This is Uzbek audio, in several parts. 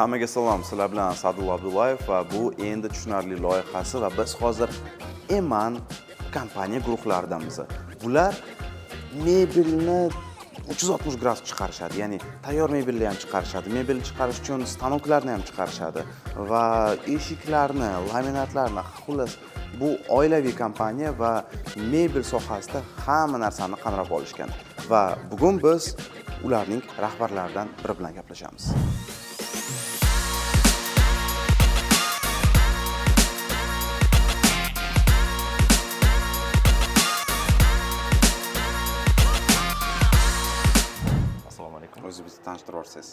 Hammaga salom, sizlar bilan Sadulla Abdullayev va bu endi tushunarli loyihasi va biz hozir Eman kompaniya guruhlardanmiz. Bular mebelni 360 gradus chiqarishadi, ya'ni tayyor mebelni ham chiqarishadi. Mebel chiqarish uchun stanoklarni ham chiqarishadi va eshiklarni, laminatlarni, xullas bu oilaviy kompaniya va mebel sohasida hamma narsani qamrab olishgan. Va bugun biz ularning rahbarlaridan biri bilan gaplashamiz. O'zingizni tanishtirib o'tsangiz.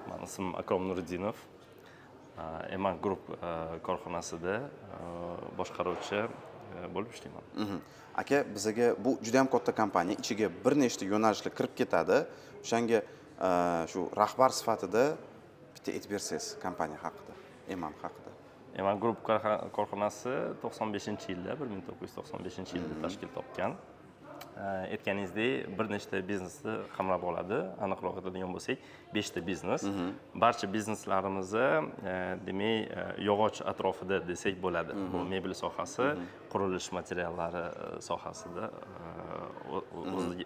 Mening ismim Akrom Nuriddinov. Eman Group korxonasida boshqaruvchi bo'lib ishlayman. Aka, bizga bu juda ham katta kompaniya, ichiga bir nechta yo'nalishlar kirib ketadi. O'shanga shu rahbar sifatida bitta aytib bersangiz kompaniya haqida, Eman haqida. Eman Group korxonasi 95-yilda, 1995-yilda tashkil topgan. Aytganingizdek, bir nechta biznesni qamrab oladi. Aniqroq aytadigan bo'lsak, 5 ta biznes. Barcha bizneslarimizni, demak, yog'och atrofida desak bo'ladi. Bu mebel sohasi, qurilish materiallari sohasida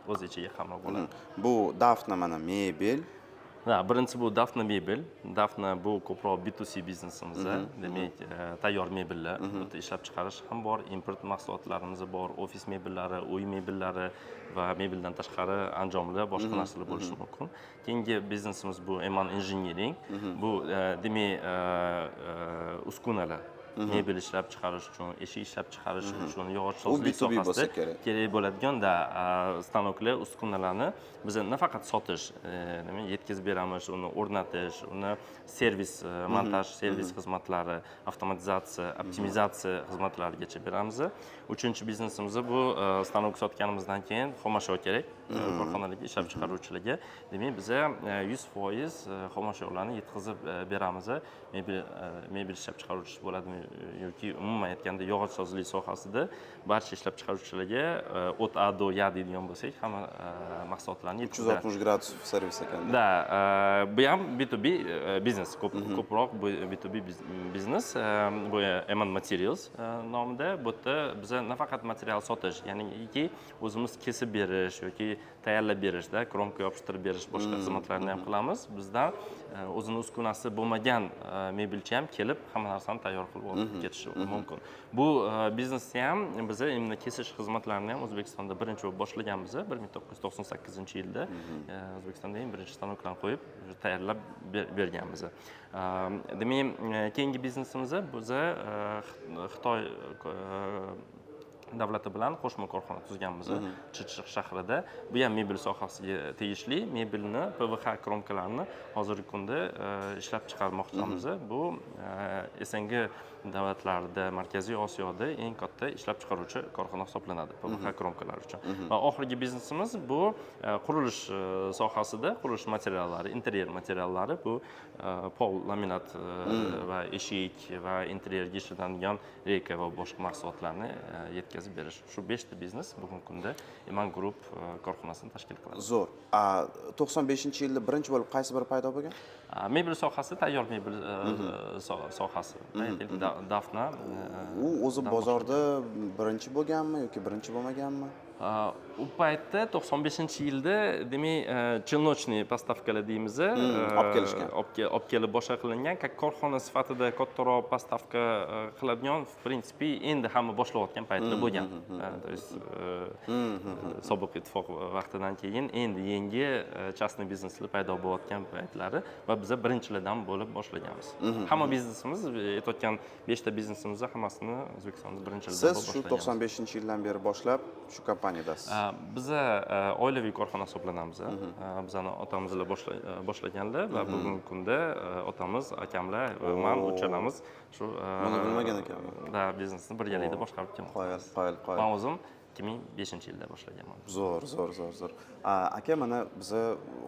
o'z ichiga qamrab oladi. Bu Dafna mana mebel. Birinchi bu Dafna mebel. Dafna bu ko'proq B2C biznesimizda, demak, tayyor mebellar, ishlab chiqarish ham bor, import mahsulotlarimiz bor, ofis mebellari, uy mebellari va mebeldan tashqari anjomlar, boshqa narsalar bo'lishi mumkin. Keyingi biznesimiz bu Eman Engineering. Bu demak, uskunalar. Mebel ishlab chiqarish uchun, eshik ishlab chiqarish uchun, yog'och sozlik sohasida kerak bo'ladigan stanoklar, uskunalarni biz nafaqat sotish, yetkazib beramiz, uni o'rnatish, uni servis, montaj, servis xizmatlari, avtomatizatsiya, optimizatsiya xizmatlarigacha beramiz. Uchinchi biznesimiz bu stanok sotganimizdan keyin xomashyo kerak korxonalarga, ishlab chiqaruvchilarga. Demak, biz 100% xomashyolarni yetkazib beramiz. Mebel ishlab chiqaruvchi bo'ladimi yoki umuman aytganda yog'och sozlik sohasida barcha ishlab chiqaruvchilarga o't ado ya deydigan bo'lsak, hamma mahsulotlarni 360 gradus servis ekan. Da, bu ham B2B biznes, ko'proq bu B2B biznes. Bu Eman Materials nomida. Bu yerda biz nafaqat material sotish, ya'niki o'zimiz kesib berish yoki tayyorlab berishda, kromka yopishtirib berish, boshqa xizmatlarni ham qilamiz. Bizdan o'zini uskunasi bo'lmagan mebelchi ham kelib hamma narsani tayyor qilib olib ketishi mumkin. Bu biznesni ham biz endi kesish xizmatlarini ham O'zbekistonda birinchi bo'lib boshlaganmiz. 1998-yilda O'zbekistonda eng birinchi stanoklarni qo'yib tayyorlab berganmiz. Demak, keyingi biznesimiz biz Xitoy davlati bilan qo'shma korxona tuzganmiz Chirchiq shahrida. Bu ham mebel sohasiga tegishli. Mebelni, PVH kromkalarini hozirgi kunda ishlab chiqarmoqchimiz. Bu SNG davlatlarida, Markaziy Osiyoda eng katta ishlab chiqaruvchi korxona hisoblanadi PVH kromkalar uchun. Va oxirgi biznesimiz bu qurilish sohasida, qurilish materiallari, interyer materiallari, bu pol, laminat va eshik va interyerga ishlanadigan reyka va boshqa mahsulotlarni yetkazib berish. Shu 5 ta biznes bugungi kunda Eman Group korxonasini tashkil qiladi. Zo'r. 95-yilda birinchi bo'lib qaysi biri paydo bo'lgan? Mebel sohasi, tayyor mebel sohasi. Dafna. U o'zi bozorda birinchi bo'lganmi yoki birinchi bo'lmaganmi? U paytda 95-yilda demak chelnochniy postavkalar deymiz, olib kelishgan. Olib kelib boshqa qilingan, korxona sifatida kattaroq postavka qiladigan, в принципе, endi hamma boshlayotgan paytlar bo'lgan. То есть sobiq ittifoq vaqtidan keyin endi yangi частный bizneslar paydo bo'layotgan paytlari va biz birinchilardan bo'lib boshlaganmiz. Hamma biznesimiz, aytayotgan 5 ta biznesimiz hammasini O'zbekistonda birinchilardan bo'lib boshlaganmiz. Siz shu 95-yildan beri boshlab shu kompaniyadasiz. Biz oilaviy korxona hisoblanamiz. Bizani otamizlar boshlaganlar va bugungi kunda otamiz, akamlar va men uchalamiz shu Buni bilmagan ekanman. Da, biznesni birgalikda boshqarib kelamiz. Qoyil. Men o'zim 2005-yilda boshlaganman. Zo'r. Aka, mana biz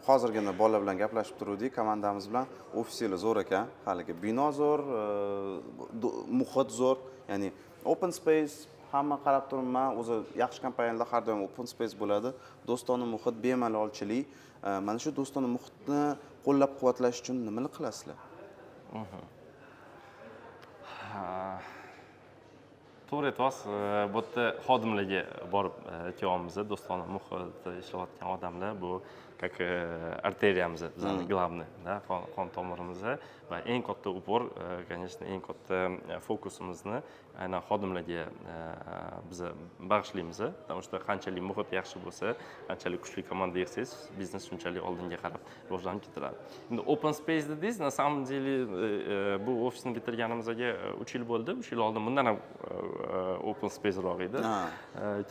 hozirgina bolalar bilan gaplashib turdik, komandamiz bilan. Ofisingiz zo'r ekan. Haligi bino zo'r, muhit zo'r, ya'ni open space hamma qarab turibman, o'zi yaxshi kompaniyalar har doim open space bo'ladi. Do'stona muhit, bemalolchilik. Mana shu do'stona muhitni qo'llab-quvvatlash uchun nimalar qilasizlar? To'g'ri aytyapsiz. Bu yerda xodimlarga borib aytyapmiz, do'stona muhitda ishlayotgan odamlar bu как arteriyamiz, bizning главный, да, qon tomirimiz va eng katta upor, конечно, eng katta fokusimizni aynan xodimlarga biz bag'ishlaymiz, потому что qanchalik muhit yaxshi bo'lsa, qanchalik kuchli komanda yig'sangiz, biznes shunchalik oldinga qarab rivojlanib ketaradi. Endi open space dedingiz, на самом деле bu ofisni bitirganimizga 3 yil bo'ldi. 3 yil oldin bundan ham open space roq edi.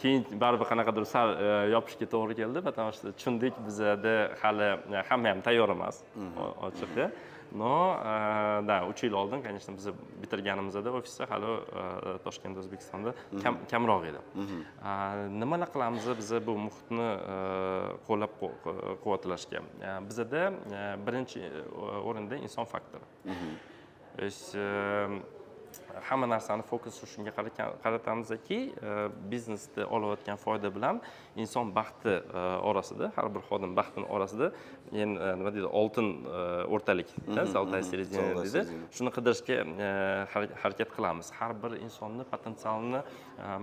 Keyin baribir qanaqadir sal yopishga to'g'ri keldi, потому что tushundik bizada hali hamma ham tayyor emas, ochiqda. No, da, 3 yil oldin, конечно, biz bitirganimizda ofisda hali Toshkentda, O'zbekistonda kamroq edi. Nimalar qilamiz biz bu muhitni qo'llab-quvvatlashga? Bizda birinchi o'rinda inson faktori. То есть hamma narsani fokusni shunga qaratamizki, biznesda olayotgan foyda bilan inson baxti orasida, har bir xodim baxtini orasida, nima deydi, oltin o'rtalik, zolotaya seredina deydi. Shuni qidirishga harakat qilamiz. Har bir insonni potensialini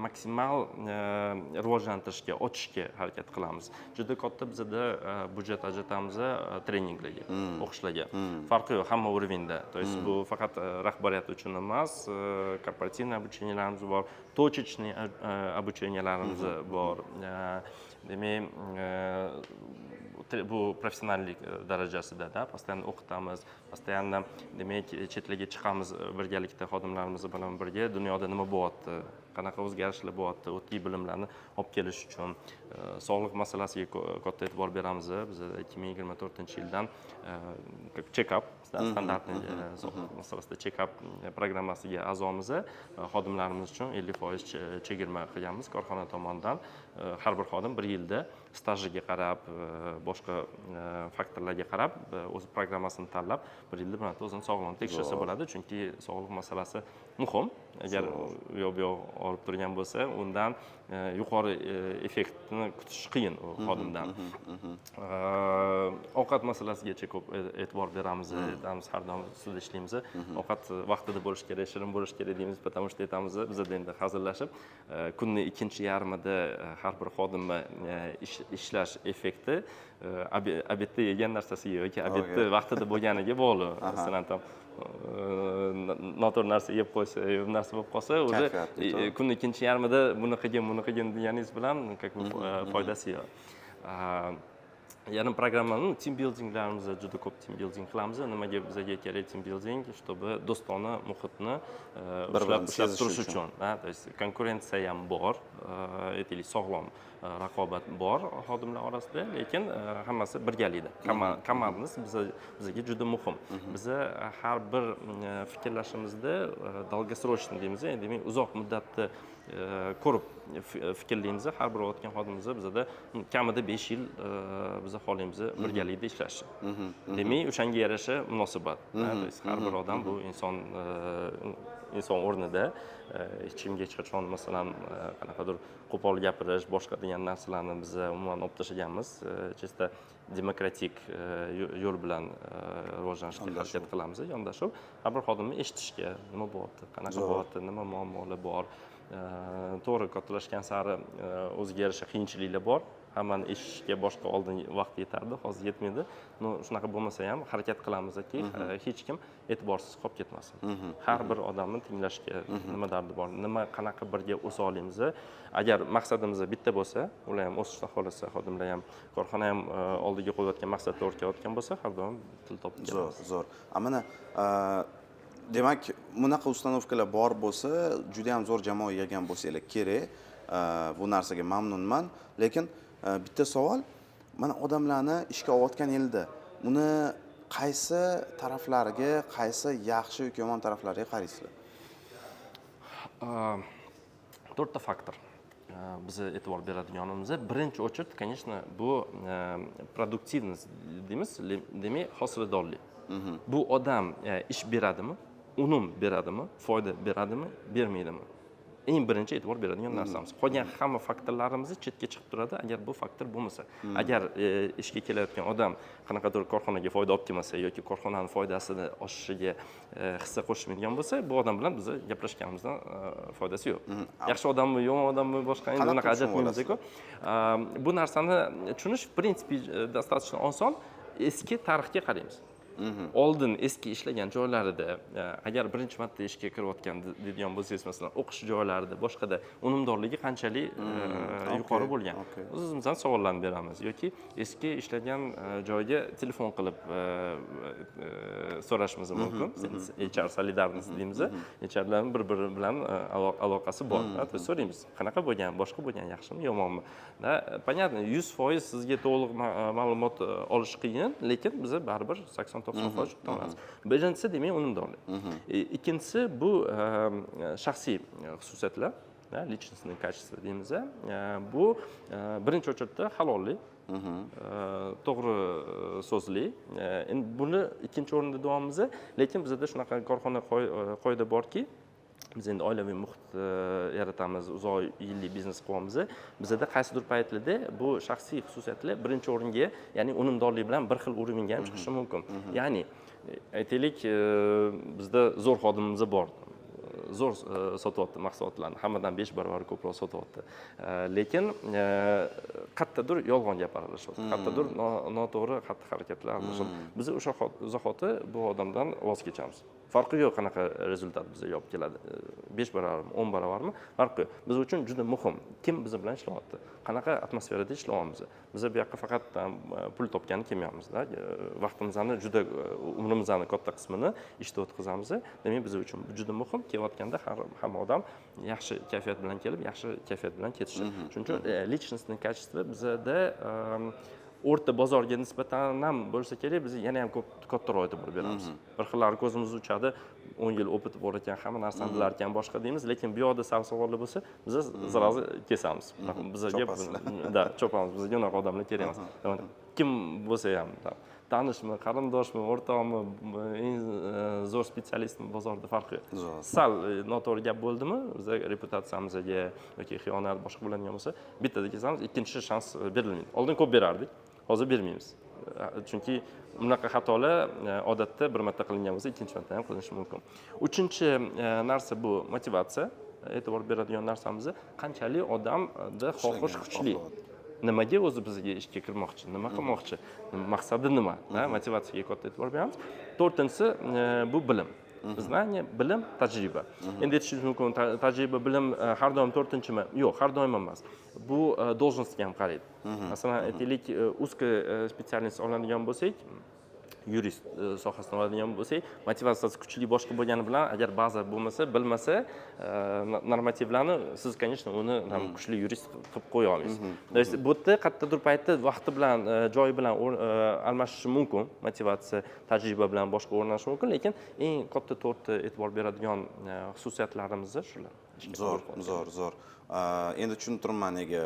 maksimal rivojlantirishga, ochishga harakat qilamiz. Juda katta bizda budjet ajratamiz treninglarga, o'qishlarga. Farqi yo'q, hamma уровеньda. То есть bu faqat rahbariyat uchun emas, korporativniy обучениyalarimiz bor, точечный обучениyalarimiz bor. Demak, bu professionallik darajasida, da, постоянно o'qitamiz, постоянно, demak, chetlarga chiqamiz birgalikda xodimlarimiz bilan birga, dunyoda nima bo'lyapti, qanaqa o'zgarishlar bo'lyapti, o'tgan bilimlarni olib kelish uchun sog'liq masalasiga katta e'tibor beramiz. Biz 2024-yildan check-up, standartniy sog'liq masalasida check-up programmasiga a'zomiz. Xodimlarimiz uchun 50% chegirma qilganmiz korxona tomonidan. Har bir xodim 1 yilda stajiga qarab, boshqa faktorlarga qarab, o'z programmasini tanlab, 1 yilda bir marta o'zini sog'lig'ini tekshirsa bo'ladi, chunki sog'liq masalasi muhim. Agar u yoq bu yoq olib turgan bo'lsa, undan yuqori effektni kutish qiyin u xodimdan. Ovqat masalasigacha ko'p e'tibor beramiz, har doim ustida ishlaymiz. Ovqat vaqtida bo'lish kerak, shirin bo'lish kerak deymiz, потому что aytamiz, bizda endi hazillashib, kunning ikkinchi yarmida har bir xodimni ishlash effekti obedda yegan narsasiga yoki obedda vaqtida bo'lganiga bog'liq. Masalan, noto'g'ri narsa yeb qo'ysa, bu narsa bo'lib qolsa, o'zi kunning ikkinchi yarmida buni qilgin deganingiz bilan foydasi yo'q. Yana programmani team buildinglarimizda juda ko'p team building qilamiz. Nimaga bizga kerak team building? Чтобы do'stona muhitni ushlab turish uchun. То есть konkurensiya ham bor, aytaylik, sog'lom raqobat bor xodimlar orasida, lekin hammasi birgalikda. Komandamiz bizga juda muhim. Biz har bir fikrlashimizda долгосрочный deymiz, demak uzoq muddatda ko'rib fikrlaymiz. Har bir o'tgan xodimimiz bizda kamida 5 yil biz xohlaymiz birgalikda ishlashni. Demak, o'shanga yarasha munosabat. Har bir odam bu inson o'rnida hech kimga hech qachon, masalan, qanaqadir qo'pol gapirish, boshqa degan narsalarni biz umuman olib tashlaganmiz. Chista demokratik yo'l bilan rivojlanishga harakat qilamiz, yondashuv. Har bir xodimni eshitishga, nima bo'lyapti, qanaqa bo'lyapti, nima muammolar bor. To'g'ri, kattalashgan sari o'ziga yarasha qiyinchiliklar bor. Hammani eshitishga boshqa oldin vaqt yetardi, hozir yetmaydi. Shunaqa bo'lmasa ham harakat qilamizki, hech kim e'tiborsiz qolib ketmasin. Har bir odamni tinglashga nima dardi bor, nima qanaqa birga o'sa olamiz. Agar maqsadimiz bitta bo'lsa, ular ham o'sishni xohlasa, xodimlar ham, korxona ham oldiga qo'yayotgan maqsadda o'rganayotgan bo'lsa, har doim til topib kelamiz. Zo'r. Mana demak, bunaqa ustanovkalar bor bo'lsa, juda ham zo'r jamoa yig'gan bo'lsanglar kerak. Bu narsaga mamnunman, lekin bitta savol, mana odamlarni ishga olayotgan yilda uni qaysi taraflariga, qaysi yaxshi yoki yomon taraflariga qaraysizlar? 4 ta faktor biz e'tibor beradiganimiz. Birinchi o'chird, конечно, bu produktivnost deymiz, demak, hosildorlik. Bu odam ish beradimi, unum beradimi, foyda beradimi, bermaydimi? eng birinchi e'tibor beradigan narsamiz. Qolgan hamma faktorlarimiz chetga chiqib turadi agar bu faktor bo'lmasa. Agar ishga kelayotgan odam qanaqadir korxonaga foyda olib kelmasa yoki korxonaning foydasini oshishiga hissa qo'shmaydigan bo'lsa, bu odam bilan biz gaplashganimizdan foydasi yo'q. Yaxshi odammi, yomon odammi, boshqa endi unaqa ajratmaymiz-ku. Bu narsani tushunish в принципе достаточно oson. Eski tarixga qaraymiz. Oldin eski ishlagan joylarida agar birinchi marta ishga kirayotgan deydigan bo'lsangiz, masalan, o'qish joylarida, boshqada unumdorligi qanchalik yuqori bo'lgan. O'zimizdan savollarni beramiz yoki eski ishlagan joyga telefon qilib so'rashimiz mumkin. HR solidarность deymiz. HRlarning bir-biri bilan aloqasi bor. So'raymiz, qanaqa bo'lgan, boshqa bo'lgan, yaxshimi, yomonmi? Понятно, 100% sizga to'liq ma'lumot olish qiyin, lekin biz baribir 80-90% olamiz. Birinchisi demak unumdorlik. Ikkinchisi bu shaxsiy xususiyatlar, личностные качества deymiz. Bu birinchi o'rinda halollik, to'g'ri so'zli. Endi buni ikkinchi o'rinda deyapmiz, lekin bizda shunaqa korxona qoida borki, biz endi oilaviy muhit yaratamiz, uzoq yillik biznes qilyapmiz. Bizda qaysidir paytlarda bu shaxsiy xususiyatlar birinchi o'ringa, ya'ni unumdorlik bilan bir xil o'ringa ham chiqishi mumkin. Ya'ni aytaylik, bizda zo'r xodimimiz bor. Zo'r sotyapti mahsulotlarni, hammadan 5 barobar ko'proq sotyapti. Lekin qayerdadir yolg'on gapirishyapti, qayerdadir noto'g'ri xatti-harakatlar qilishadi. Biz o'sha zahoti bu odamdan voz kechamiz. Farqi yo'q qanaqa rezultat bizga olib keladi. 5 barobarmi, 10 barobarmi? Farqi yo'q. Biz uchun juda muhim kim biz bilan ishlayapti, qanaqa atmosferada ishlayapmiz. Biz bu yoqqa faqat pul topgani kelmayapmiz-da. Vaqtimizni juda umrimizning katta qismini ishda o'tkazamiz. Demak, biz uchun juda muhim kelayotganda hamma odam yaxshi kayfiyat bilan kelib, yaxshi kayfiyat bilan ketishi. Shuning uchun личностный качество bizda o'rta bozorga nisbatan ham bo'lsa kerak, biz yana ham kattaroq e'tibor beramiz. Bir xillari ko'zimiz uchadi, 10 yil o'pitib bor ekan, hamma narsani bilar ekan, boshqa deymiz, lekin bu yoqda savollar bo'lsa, biz zirazi kesamiz. Bizga chopamiz, bizga unaqa odamlar kerak emas. Kim bo'lsa ham, tanishmi, qarindoshmi, o'rtoqmi, eng zo'r spesialistmi, bozorda farqi yo'q. Sal noto'g'ri gap bo'ldimi, biz reputatsiyamizga yoki xiyonat boshqa bo'ladigan bo'lsa, bittada kesamiz, ikkinchi shans berilmaydi. Oldin ko'p berardik, hozir bermaymiz. Chunki bunaqa xatolar odatda bir marta qilingan bo'lsa, ikkinchi marta ham qilinishi mumkin. Uchinchi narsa bu motivatsiya. E'tibor beradigan narsamiz qanchalik odamda xohish kuchli. Nimaga o'zi bizga ishga kirmoqchi, nima qilmoqchi, maqsadi nima, motivatsiyaga katta e'tibor beramiz. To'rtinchisi bu bilim. Знание, bilim, tajriba. Endi aytishingiz mumkin, tajriba, bilim har doim to'rtinchimi? Yo'q, har doim emas. Bu должностga ham qaraydi. Masalan, aytaylik, узкая специальность oladigan bo'lsak, yurist sohasini oladigan bo'lsak, motivatsiyasi kuchli boshqa bo'lgani bilan, agar baza bo'lmasa, bilmasa, normativlarni siz, конечно, uni ham kuchli yurist qilib qo'ya olmaysiz. Bu yerda qayerdadir paytda vaqti bilan, joyi bilan almashishi mumkin, motivatsiya, tajriba bilan boshqa o'rnashi mumkin, lekin eng katta to'rtta e'tibor beradigan xususiyatlarimiz shular. Zo'r. Endi tushuntirman nega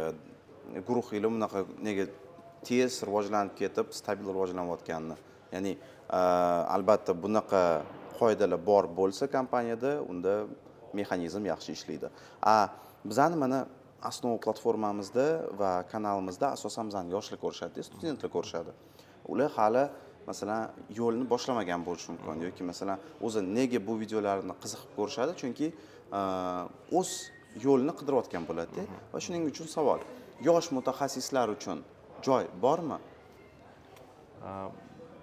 guruhinglar bunaqa nega tez rivojlanib ketib, stabil rivojlanayotganini. Ya'ni albatta bunaqa qoidalar bor bo'lsa kompaniyada, unda mexanizm yaxshi ishlaydi. Bizani mana Asnov platformamizda va kanalimizda asosan bizani yoshlar ko'rishadi, studentlar ko'rishadi. Ular hali masalan yo'lni boshlamagan bo'lishi mumkin yoki masalan o'zi nega bu videolarni qiziqib ko'rishadi? Chunki o'z yo'lni qidirayotgan bo'ladi va shuning uchun savol, yosh mutaxassislar uchun joy bormi?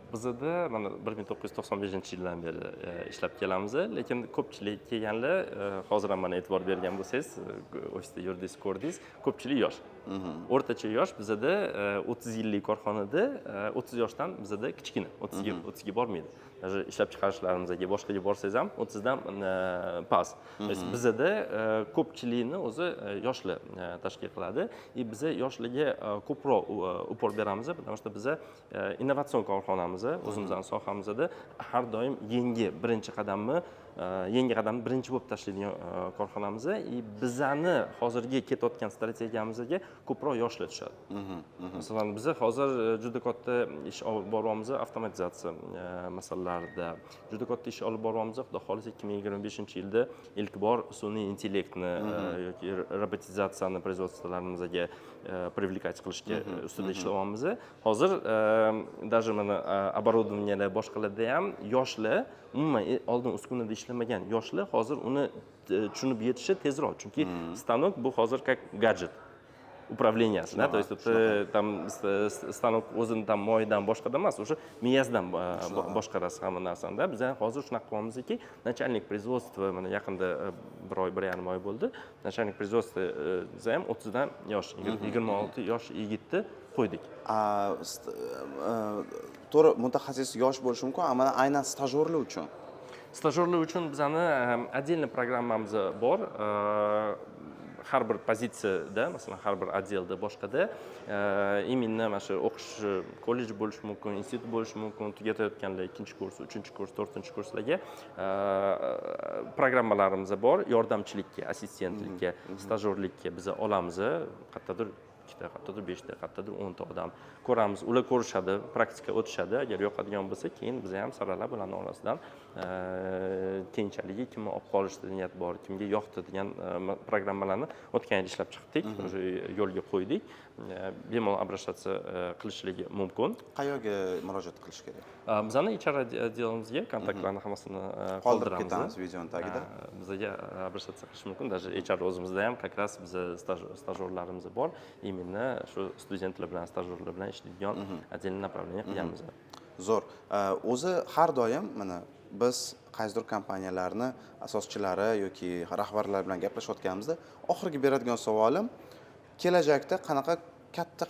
Bizda mana 1995-yildan beri ishlab kelamiz, lekin ko'pchilik kelganlar, hozir ham mana e'tibor bergan bo'lsangiz, ofisda yurdingiz, ko'rdingiz, ko'pchilik yosh. O'rtacha yosh bizda 30 yillik korxonada 30 yoshdan bizda kichkina, 30 ga bormaydi. Даже ishlab chiqarishlarimizga boshqaga borsangiz ham 30 dan past. Bizda ko'pchilikni o'zi yoshlar tashkil qiladi. Biz yoshlarga ko'proq upor beramiz, потому что biz innovatsion korxonamiz, o'zimizning sohamizda har doim yangi birinchi qadamni yangi qadamni birinchi bo'lib tashlaydigan korxonamiz. Bizani hozirgi ketayotgan strategiyamizga ko'proq yoshlar tushadi. Masalan, biz hozir juda katta ish olib boryapmiz avtomatizatsiya masalalarida. Juda katta ish olib boryapmiz. Xudo xolisa 2025-yilda ilk bor sun'iy intellektni yoki robotizatsiyani производствolarimizga привлекать qilishga ustida ishlayapmiz. Hozir даже mana оборудованиялар boshqalarda ham yoshlar umuman oldin uskunada ishlamagan yoshlar hozir uni tushunib yetishi tezroq, chunki stanok bu hozir как gadjet управлениясida, то есть там stanok o'zini tam moyidan boshqadan emas, o'sha miyasidan boshqarasiz hamma narsani. Biz hozir shunaqa qilyapmizki, начальник производства mana yaqinda bir oy, 1,5 oy bo'ldi. Начальник производства ham 30 dan yosh, 26 yosh yigitni qo'ydik. To'g'ri, mutaxassis yosh bo'lishi mumkin, ammo aynan stajyorlar uchun. Stajyorlar uchun bizani отдельный programmamiz bor. Har bir pozitsiyada, masalan, har bir отделda boshqada именно mana shu o'qish kollej bo'lishi mumkin, institut bo'lishi mumkin, tugatayotganlar 2-kurs, 3-kurs, 4-kurslarga programmalarimiz bor. Yordamchilikka, assistentlikka, stajyorlikka biz olamiz. Qayerdadir 2 ta, qayerdadir 5 ta, qayerdadir 10 ta odam ko'ramiz. Ular ko'rishadi, praktika o'tishadi. Agar yoqadigan bo'lsa, keyin biz ham saralab ularning orasidan keyinchalik kimni olib qolishda niyat bor, kimga yoqdi degan programmalarni o'tgan yil ishlab chiqdik, o'sha yo'lga qo'ydik. Bemalol обращаться qilishligi mumkin. Qayerga murojaat qilish kerak? Bizning HR отделimizga kontaktlarni hammasini qoldirib ketamiz videoning tagida. Bizga обращаться qilish mumkin. Даже HR o'zimizda ham как раз biz stajyorlarimiz bor. Именно shu studentlar bilan, stajyorlar bilan ishlaydigan отдельный направление qilganmiz. Zo'r. O'zi har doim mana biz qaysidir kompaniyalarni asoschilari yoki rahbarlar bilan gaplashayotganimizda oxirgi beradigan savolim, kelajakda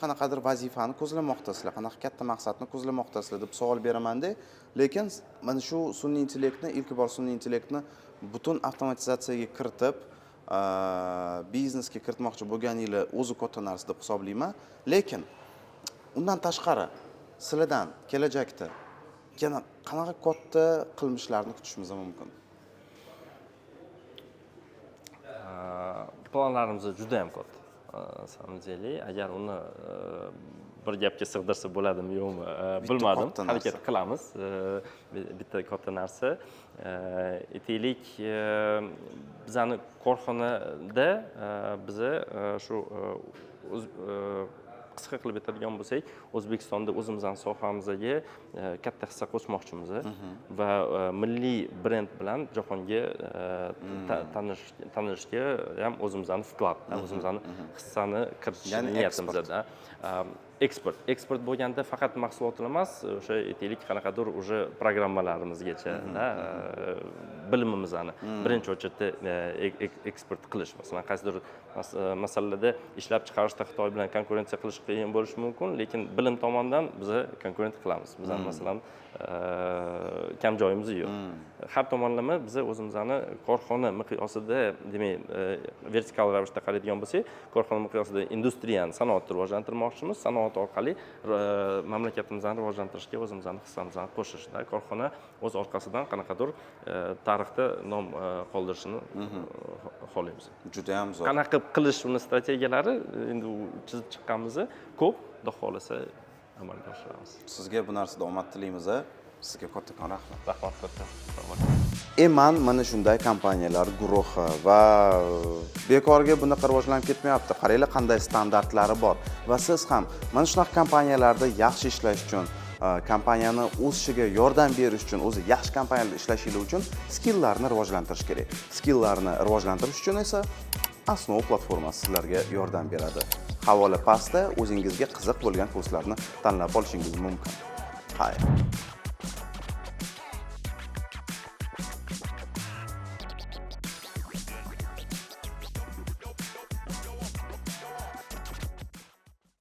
qanaqadir vazifani ko'zlamoqdasizlar, qanaqa katta maqsadni ko'zlamoqdasizlar deb savol beraman-da, lekin mana shu sun'iy intellektni, ilk bor sun'iy intellektni butun avtomatizatsiyaga kiritib, biznesga kiritmoqchi bo'lganinglar o'zi katta narsa deb hisoblayman. Lekin undan tashqari sizlardan kelajakda yana qanaqa katta qilmishlarni kutishimiz mumkin? Planlarimiz juda ham katta. самом деле, agar uni bir gapga sig'dirsa bo'ladimi yo'qmi bilmadim. Harakat qilamiz. Bitta katta narsa. Aytaylik, bizning korxonada biz shu qisqa qilib aytadigan bo'lsak, O'zbekistonda o'zimizning sohamizga katta hissa qo'shmoqchimiz va milliy brend bilan jahonga tanishishga ham o'zimizning vklad, o'zimizning hissani kiritish niyatimizda. Eksport bo'lganda faqat mahsulotlar emas, o'sha aytaylik qanaqadir o'sha programmalarimizgacha, bilimimizni birinchi o'rinda eksport qilish. Masalan, qaysidir masalalarda ishlab chiqarishda Xitoy bilan konkurensiya qilish qiyin bo'lishi mumkin, lekin bilim tomonidan biz konkurent qilamiz. Biz masalan kam joyimiz yo'q. Har tomonlama biz o'zimizning korxona miqyosida, demak, vertikal ravishda qaraydigan bo'lsak, korxona miqyosida industriyani, sanoatni rivojlantirmoqchimiz. Sanoat orqali mamlakatimizni rivojlantirishga o'zimizning hissamizni qo'shishda, korxona o'z orqasidan qanaqadir tarixda nom qoldirishini xohlaymiz. Juda ham zo'r. Qanaqa qilish uni strategiyalari endi chizib chiqqanmiz, ko'p, xudo xolasa amalga oshiramiz. Sizga bu narsada omad tilaymiz. Sizga kattakon rahmat. Rahmat katta. Eman mana shunday kompaniyalar guruhi va bekorga bunaqa rivojlanib ketmayapti. Qaranglar qanday standartlari bor va siz ham mana shunaqa kompaniyalarda yaxshi ishlash uchun, kompaniyani o'sishiga yordam berish uchun, o'zi yaxshi kompaniyada ishlashingiz uchun skilllarni rivojlantirish kerak. Skilllarni rivojlantirish uchun esa Asnov platformasi sizlarga yordam beradi. Havola pastda o'zingizga qiziq bo'lgan kurslarni tanlab olishingiz mumkin. Xayr.